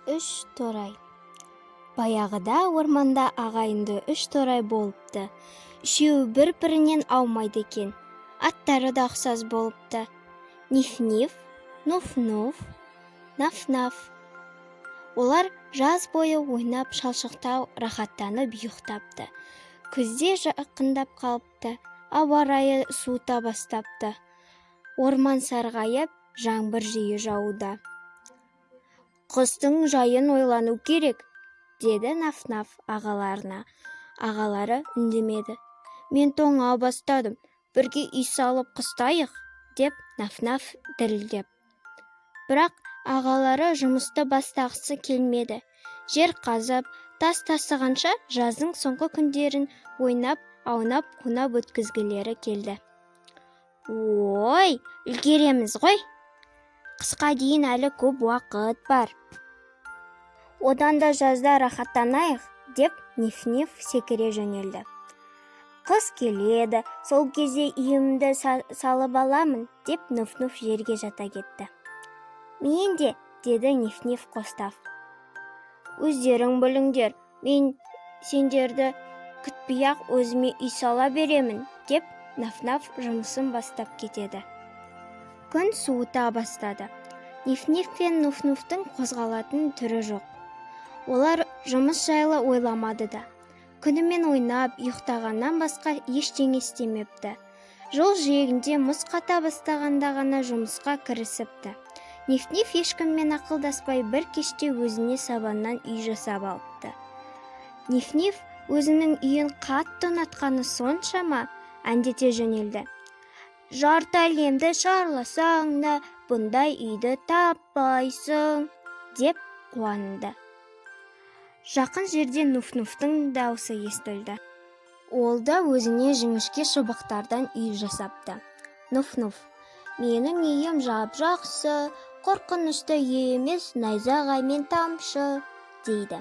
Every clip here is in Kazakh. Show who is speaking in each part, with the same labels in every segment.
Speaker 1: Үш торай. Баяғыда орманда ағайынды үш торай болыпты. Үшеуі бір-бірінен аумайды екен. Аттары да ұқсас болыпты. Ниф-ниф, нуф-нуф, наф-наф. Олар жаз бойы ойнап шалшықтау рахаттанып ұйықтапты. Күзде жақындап қалыпты. Ауа райы суыта бастапты. Орман сарғайып, жаңбыр жиі жауда. Қыстың жайын ойлану керек, деді Наф-Наф ағаларына. Ағалары үндемеді. Мен тоңа бастадым, бірге үй салып қыстайық, деп Наф-Наф дірілдеп. Бірақ ағалары жұмысты бастағысы келмеді. Жер қазып, тас тасығанша жаздың соңғы күндерін ойнап, аунап, қунап өткізгілері келді. Ой, үлгереміз ғой. Қысқа дейін әлі көп уақыт бар. Одан да жазда рахаттанайық, деп Ниф-Ниф секіре жөнелді. Қыс келеді, сол кезде үйімді салып аламын, деп Нуф-Нуф жерге жата кетті. Мен де, деді Ниф-Ниф қостап. Өздерің біліңдер, мен сендерді күтпей-ақ өзіме үй сала беремін, деп Наф-Наф жұмысын бастап кетеді. Күн суыта бастады. Ниф-Ниф пен Нуф-Нуфтың қозғалатын түрі жоқ. Олар жұмыс жайлы ойламады да. Күнімен ойнап, ұйықтағаннан басқа ештеңе істемепті. Жол жиегінде мұз қата бастағанда ғана жұмысқа кірісіпті. Ниф-Ниф ешкіммен ақылдаспай бір кеште өзіне сабаннан үй жасап алыпты. Ниф-Ниф өзінің үйін қатты ұнатқаны соншама әндете жөнелді. Жарты әлемді шарласаң да, бұндай үйді таппайсың, деп қуанды. Жақын жерде Нуф-Нуфтың даусы естілді. Ол да өзіне жіңішке шыбықтардан үй жасапты. Нуф-Нуф, менің үйім жап-жақсы, қорқынышты үй емес, найзағай мен тамшы, дейді.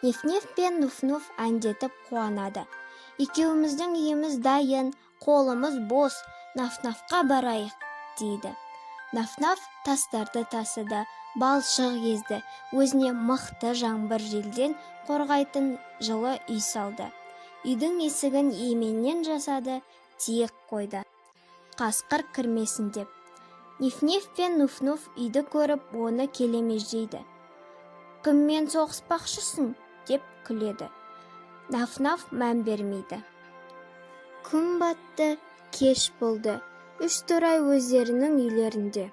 Speaker 1: Ниф-Ниф пен Нуф-Нуф әндетіп қуанады. Екеуміздің үйіміз дайын, қолымыз бос, Наф-Нафқа барайық, дейді. Наф-Наф тастарды тасыды, балшық езді, өзіне мықты жаңбыр желден қорғайтын жылы үй салды. Үйдің есігін еменнен жасады, тиек қойды. Қасқыр кірмесін деп. Ниф-Ниф пен Нуф-Нуф үйді көріп, оны келемеждейді. Кіммен соғыспақшысың, деп күледі. Наф-Наф мән бермейді. Күн батты, кеш болды. Үш торай өздерінің үйлерінде.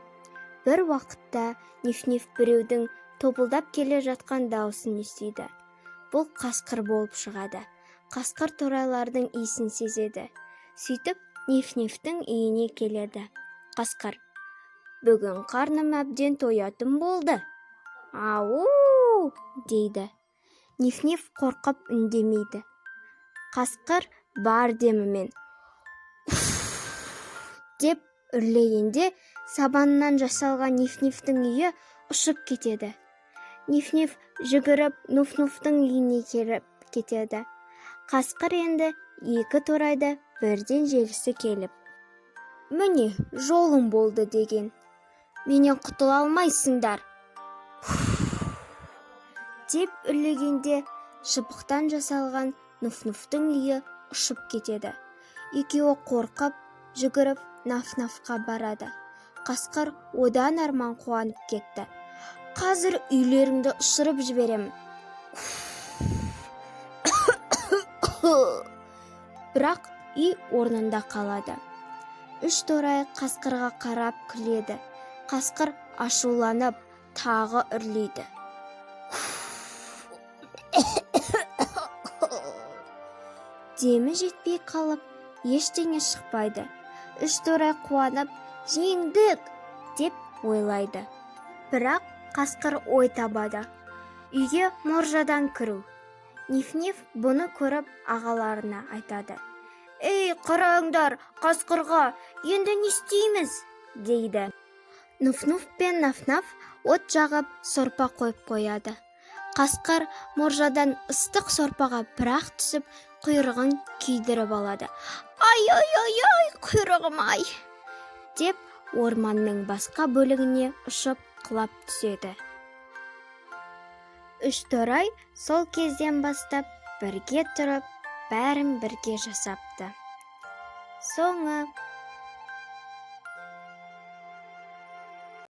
Speaker 1: Бір уақытта Ниф-Ниф біреудің топылдап келе жатқан дауысын естиді. Бұл қасқыр болып шығады. Қасқыр торайлардың иісін сезеді. Сөйтіп Ниф-Нифтің үйіне келеді. Қасқыр: бүгін қарным әбден тоятын болды. Ау, дейді. Ниф-Ниф қорқып үндемейді. Қасқыр бар демімен деп үрлегенде сабаннан жасалған Ниф-Нифтің үйі ұшып кетеді. Ниф-Ниф жүгіріп Нуф-Нуфтың үйіне келіп кетеді. Қасқыр енді екі торайды бірден жегісі келіп: міне жолым болды деген. Менен құтыла алмайсыңдар. Деп үрлегенде шыбықтан жасалған Нуф-Нуфтың үйі ұшып кетеді. Екеуі қорқып, жүгіріп Наф-Нафқа барады. Қасқыр одан арман қуанып кетті. Қазір үйлеріңді ұшырып жіберемін. Бірақ үй орнында қалады. Үш торай қасқырға қарап күледі. Қасқыр ашуланып, тағы үрлейді. Демі жетпей қалып, ештеңе шықпайды. Үш торай қуанып, жеңдік, деп ойлайды. Бірақ қасқыр ой табады. Үйге мұржадан кіру. Ниф-Ниф бұны көріп ағаларына айтады. Ей, қараңдар, қасқырға, енді не істейміз, дейді. Нуф-Нуф пен Наф-Наф от жағып сорпа қойып қояды. Қасқыр мұржадан ыстық сорпаға бір-ақ түсіп, құйрығын күйдіріп алады. Ай, құйрығым-ай, деп орманның басқа бөлігіне ұшып құлап түседі. Үш торай сол кезден бастап бірге тұрып, бәрін бірге жасапты. Соңы